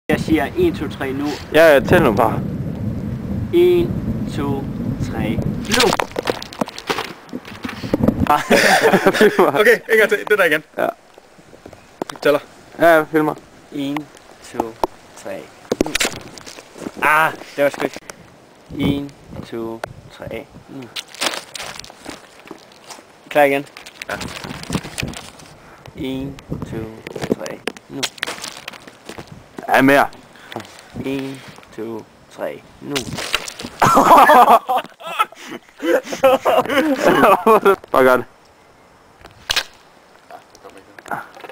Jeg siger 1, 2, 3 nu. Ja, tæl nu bare. 1, 2, 3, nu! Okay, en gang til. Det der igen. Ja. Tæller. Ja, jeg filmer. 1, 2, 3, nu! Ah, det var sgu ikke. 1, 2, 3, nu! Klar igen. Ja. 1, 2, 3, nu! Ja, mere. 1, 2, 3, nu! Bare gør det. Ja, det kommer ikke.